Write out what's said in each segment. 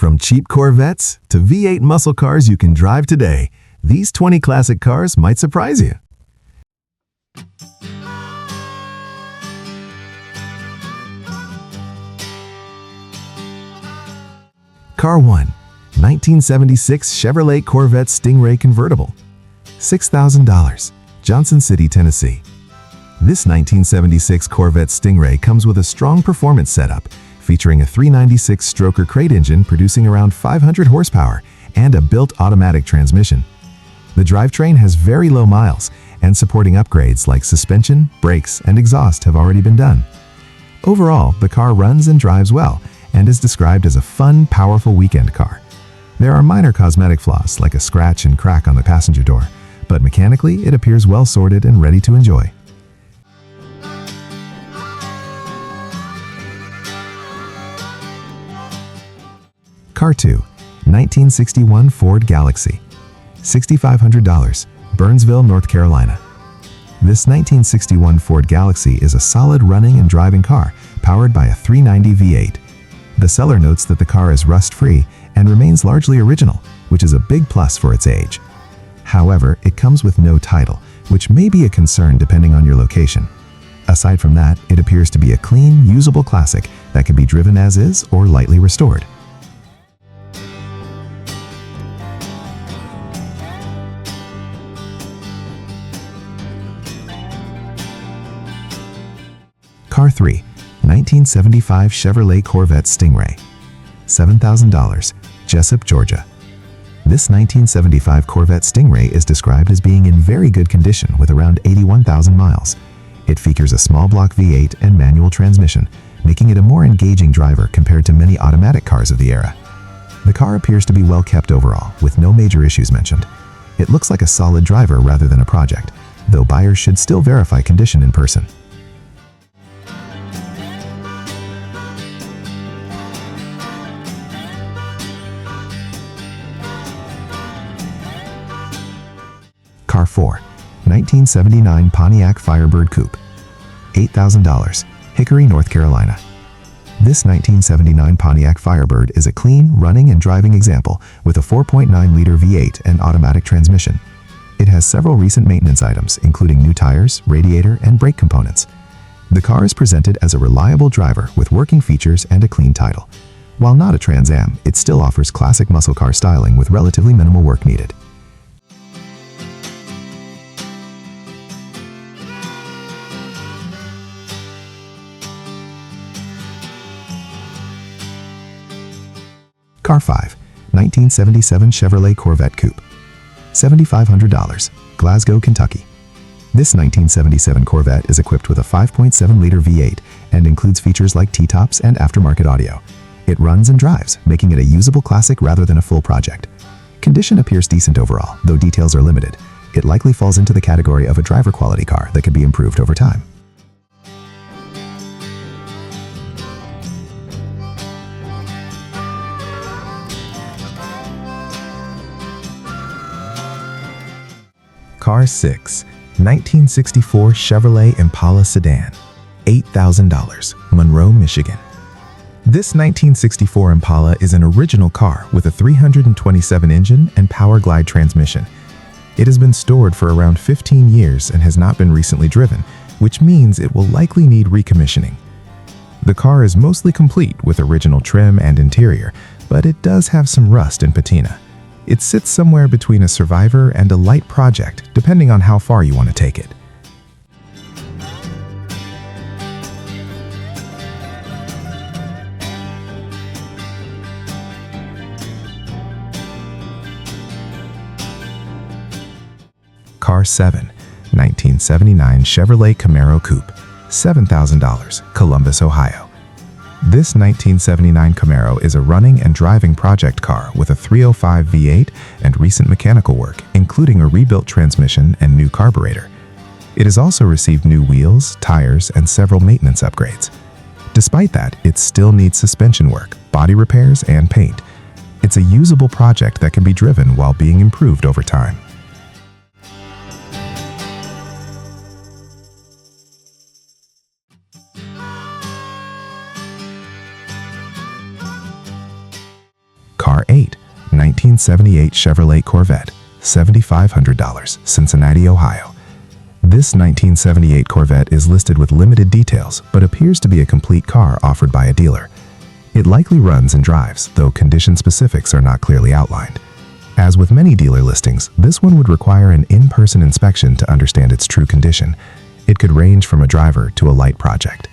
From cheap Corvettes to V8 muscle cars you can drive today, these 20 classic cars might surprise you. Car 1. 1976 Chevrolet Corvette Stingray Convertible. $6,000. Johnson City, Tennessee. This 1976 Corvette Stingray comes with a strong performance setup, featuring a 396-stroker crate engine producing around 500 horsepower and a built automatic transmission. The drivetrain has very low miles, and supporting upgrades like suspension, brakes, and exhaust have already been done. Overall, the car runs and drives well, and is described as a fun, powerful weekend car. There are minor cosmetic flaws like a scratch and crack on the passenger door, but mechanically it appears well sorted and ready to enjoy. Car 2. 1961 Ford Galaxie. $6,500. Burnsville, North Carolina. This 1961 Ford Galaxie is a solid running and driving car powered by a 390 V8. The seller notes that the car is rust-free and remains largely original, which is a big plus for its age. However, it comes with no title, which may be a concern depending on your location. Aside from that, it appears to be a clean, usable classic that can be driven as is or lightly restored. Car 3. 1975 Chevrolet Corvette Stingray. $7,000. Jessup, Georgia. This 1975 Corvette Stingray is described as being in very good condition with around 81,000 miles. It features a small block V8 and manual transmission, making it a more engaging driver compared to many automatic cars of the era. The car appears to be well kept overall, with no major issues mentioned. It looks like a solid driver rather than a project, though buyers should still verify condition in person. Car 4. 1979 Pontiac Firebird Coupe. $8,000. Hickory, North Carolina. This 1979 Pontiac Firebird is a clean, running and driving example with a 4.9-liter V8 and automatic transmission. It has several recent maintenance items, including new tires, radiator, and brake components. The car is presented as a reliable driver with working features and a clean title. While not a Trans Am, it still offers classic muscle car styling with relatively minimal work needed. Car 5. 1977 Chevrolet Corvette Coupe. $7,500. Glasgow, Kentucky. This 1977 Corvette is equipped with a 5.7-liter V8 and includes features like T-tops and aftermarket audio. It runs and drives, making it a usable classic rather than a full project. Condition appears decent overall, though details are limited. It likely falls into the category of a driver quality car that can be improved over time. Car 6. 1964 Chevrolet Impala Sedan. $8,000. Monroe, Michigan. This 1964 Impala is an original car with a 327 engine and Power Glide transmission. It has been stored for around 15 years and has not been recently driven, which means it will likely need recommissioning. The car is mostly complete with original trim and interior, but it does have some rust and patina. It sits somewhere between a survivor and a light project, depending on how far you want to take it. Car 7. 1979 Chevrolet Camaro Coupe. $7,000. Columbus, Ohio. This 1979 Camaro is a running and driving project car with a 305 V8 and recent mechanical work, including a rebuilt transmission and new carburetor. It has also received new wheels, tires, and several maintenance upgrades. Despite that, it still needs suspension work, body repairs, and paint. It's a usable project that can be driven while being improved over time. 1978 Chevrolet Corvette, $7,500, Cincinnati, Ohio. This 1978 Corvette is listed with limited details, but appears to be a complete car offered by a dealer. It likely runs and drives, though condition specifics are not clearly outlined. As with many dealer listings, this one would require an in-person inspection to understand its true condition. It could range from a driver to a light project.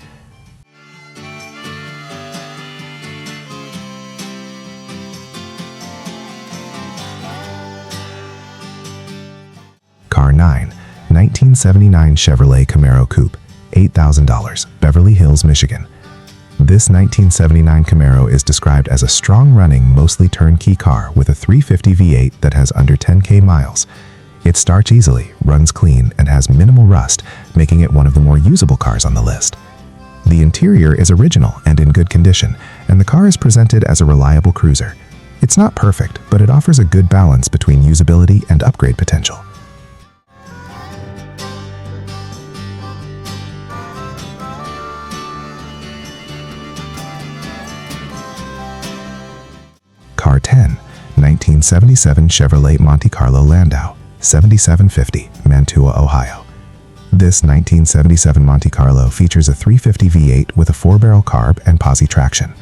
Car 9, 1979 Chevrolet Camaro Coupe, $8,000, Beverly Hills, Michigan. This 1979 Camaro is described as a strong-running, mostly turnkey car with a 350 V8 that has under 10,000 miles. It starts easily, runs clean, and has minimal rust, making it one of the more usable cars on the list. The interior is original and in good condition, and the car is presented as a reliable cruiser. It's not perfect, but it offers a good balance between usability and upgrade potential. Car 10, 1977 Chevrolet Monte Carlo Landau, $7,750, Mantua, Ohio. This 1977 Monte Carlo features a 350 V8 with a 4-barrel carb and posi traction.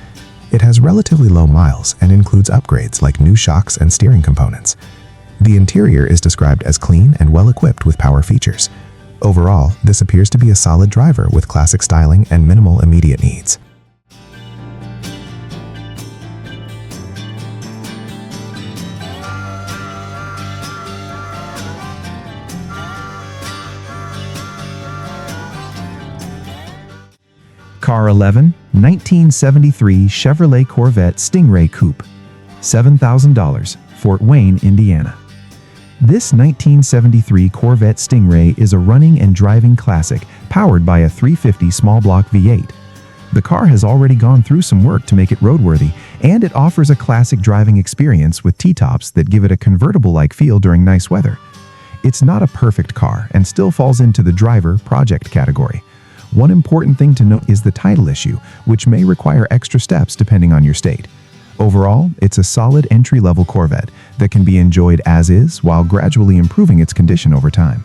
It has relatively low miles and includes upgrades like new shocks and steering components. The interior is described as clean and well-equipped with power features. Overall, this appears to be a solid driver with classic styling and minimal immediate needs. Car 11, 1973 Chevrolet Corvette Stingray Coupe, $7,000, Fort Wayne, Indiana. This 1973 Corvette Stingray is a running and driving classic powered by a 350 small block V8. The car has already gone through some work to make it roadworthy, and it offers a classic driving experience with T-tops that give it a convertible-like feel during nice weather. It's not a perfect car and still falls into the driver project category. One important thing to note is the title issue, which may require extra steps depending on your state. Overall, it's a solid entry-level Corvette that can be enjoyed as is while gradually improving its condition over time.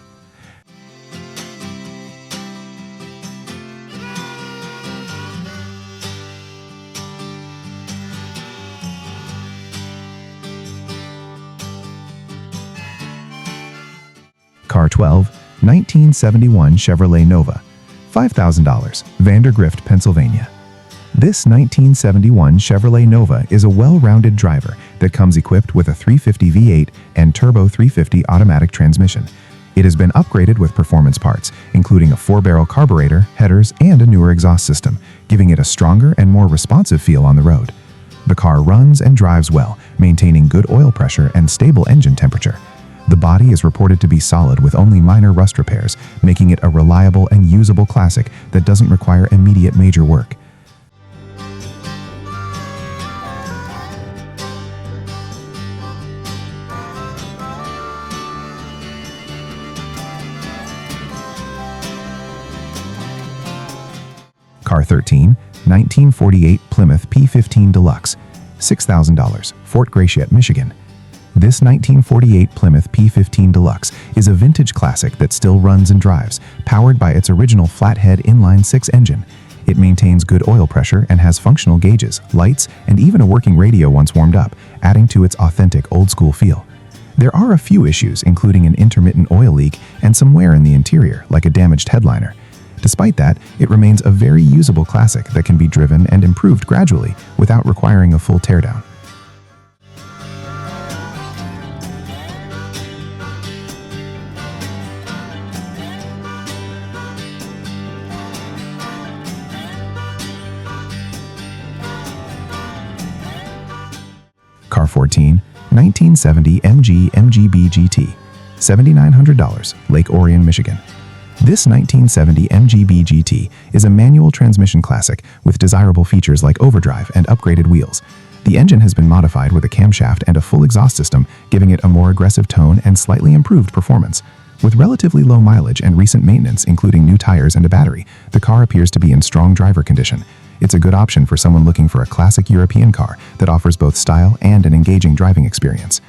Car 12, 1971 Chevrolet Nova, $5,000, Vandergrift, Pennsylvania. This 1971 Chevrolet Nova is a well-rounded driver that comes equipped with a 350 V8 and turbo 350 automatic transmission. It has been upgraded with performance parts, including a 4-barrel carburetor, headers, and a newer exhaust system, giving it a stronger and more responsive feel on the road. The car runs and drives well, maintaining good oil pressure and stable engine temperature. The body is reported to be solid with only minor rust repairs, making it a reliable and usable classic that doesn't require immediate major work. Car 13, 1948 Plymouth P15 Deluxe, $6,000, Fort Galaxie, Michigan. This 1948 Plymouth P15 Deluxe is a vintage classic that still runs and drives, powered by its original flathead inline-6 engine. It maintains good oil pressure and has functional gauges, lights, and even a working radio once warmed up, adding to its authentic old-school feel. There are a few issues, including an intermittent oil leak and some wear in the interior, like a damaged headliner. Despite that, it remains a very usable classic that can be driven and improved gradually without requiring a full teardown. Car 14, 1970 MGB GT, $7,900, Lake Orion, Michigan. This 1970 MGB GT is a manual transmission classic with desirable features like overdrive and upgraded wheels. The engine has been modified with a camshaft and a full exhaust system, giving it a more aggressive tone and slightly improved performance. With relatively low mileage and recent maintenance, including new tires and a battery, the car appears to be in strong driver condition. It's a good option for someone looking for a classic European car that offers both style and an engaging driving experience.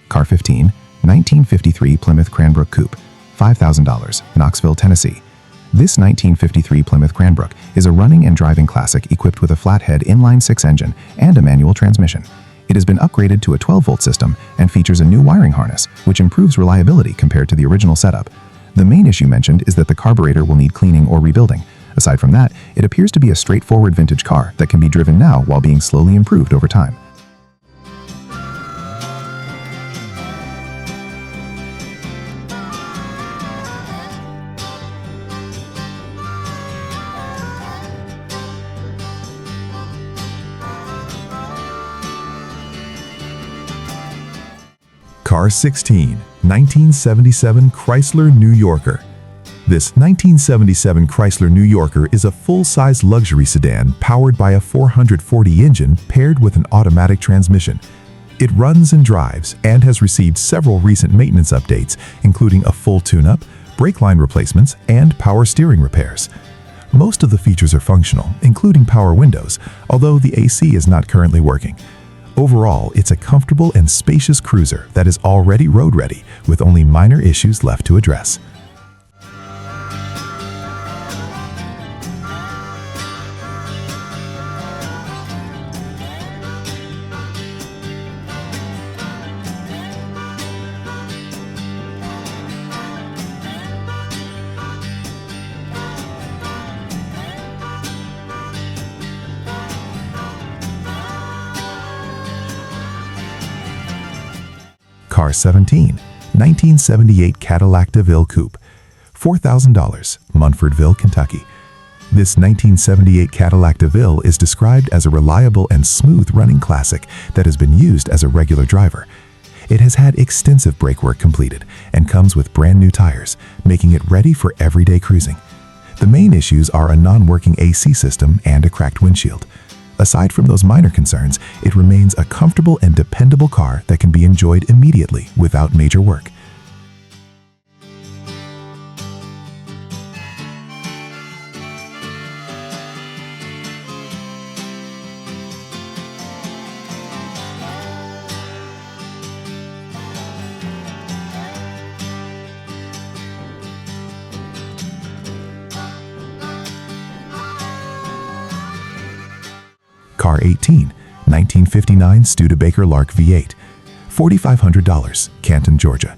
Car 15, 1953 Plymouth Cranbrook Coupe, $5,000, Knoxville, Tennessee. This 1953 Plymouth Cranbrook is a running and driving classic equipped with a flathead inline-six engine and a manual transmission. It has been upgraded to a 12-volt system and features a new wiring harness, which improves reliability compared to the original setup. The main issue mentioned is that the carburetor will need cleaning or rebuilding. Aside from that, it appears to be a straightforward vintage car that can be driven now while being slowly improved over time. Car 16, 1977 Chrysler New Yorker. This 1977 Chrysler New Yorker is a full-size luxury sedan powered by a 440 engine paired with an automatic transmission. It runs and drives and has received several recent maintenance updates, including a full tune-up, brake line replacements, and power steering repairs. Most of the features are functional, including power windows, although the AC is not currently working. Overall, it's a comfortable and spacious cruiser that is already road-ready, with only minor issues left to address. Car 17, 1978 Cadillac DeVille Coupe, $4,000, Munfordville, Kentucky. This 1978 Cadillac DeVille is described as a reliable and smooth-running classic that has been used as a regular driver. It has had extensive brake work completed and comes with brand new tires, making it ready for everyday cruising. The main issues are a non-working AC system and a cracked windshield. Aside from those minor concerns, it remains a comfortable and dependable car that can be enjoyed immediately without major work. Car 18, 1959 Studebaker Lark V8, $4,500, Canton, Georgia.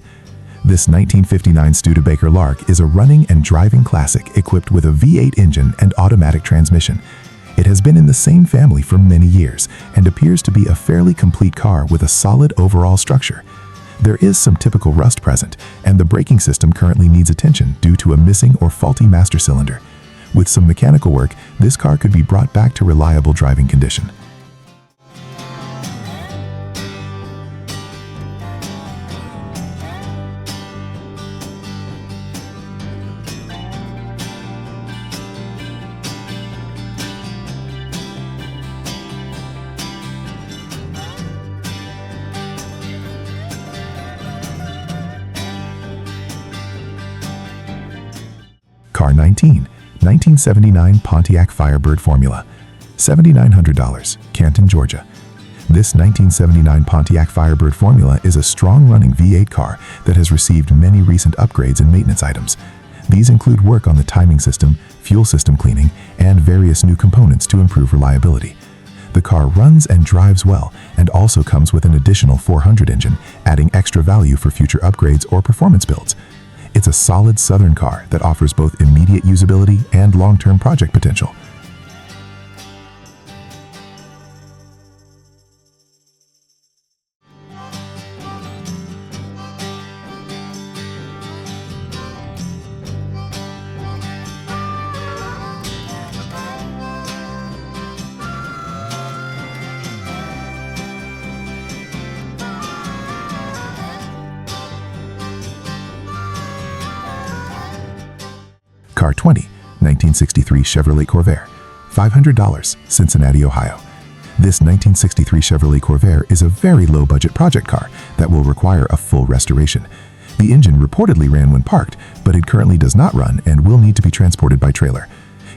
This 1959 Studebaker Lark is a running and driving classic equipped with a V8 engine and automatic transmission. It has been in the same family for many years and appears to be a fairly complete car with a solid overall structure. There is some typical rust present, and the braking system currently needs attention due to a missing or faulty master cylinder. With some mechanical work, this car could be brought back to reliable driving condition. Car 19, 1979 Pontiac Firebird Formula, $7,900, Canton, Georgia. This 1979 Pontiac Firebird Formula is a strong-running V8 car that has received many recent upgrades and maintenance items. These include work on the timing system, fuel system cleaning, and various new components to improve reliability. The car runs and drives well and also comes with an additional 400 engine, adding extra value for future upgrades or performance builds. It's a solid Southern car that offers both immediate usability and long-term project potential. Car 20, 1963 Chevrolet Corvette, $500, Cincinnati, Ohio. This 1963 Chevrolet Corvair is a very low-budget project car that will require a full restoration. The engine reportedly ran when parked, but it currently does not run and will need to be transported by trailer.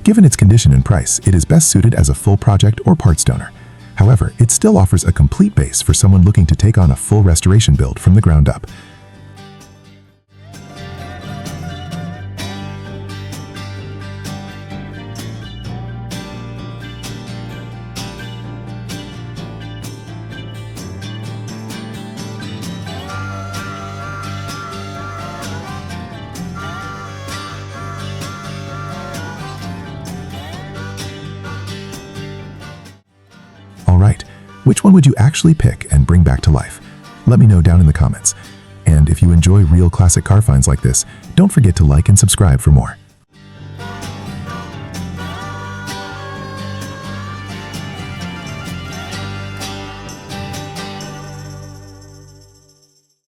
Given its condition and price, it is best suited as a full project or parts donor. However, it still offers a complete base for someone looking to take on a full restoration build from the ground up. Alright, which one would you actually pick and bring back to life? Let me know down in the comments. And if you enjoy real classic car finds like this, don't forget to like and subscribe for more.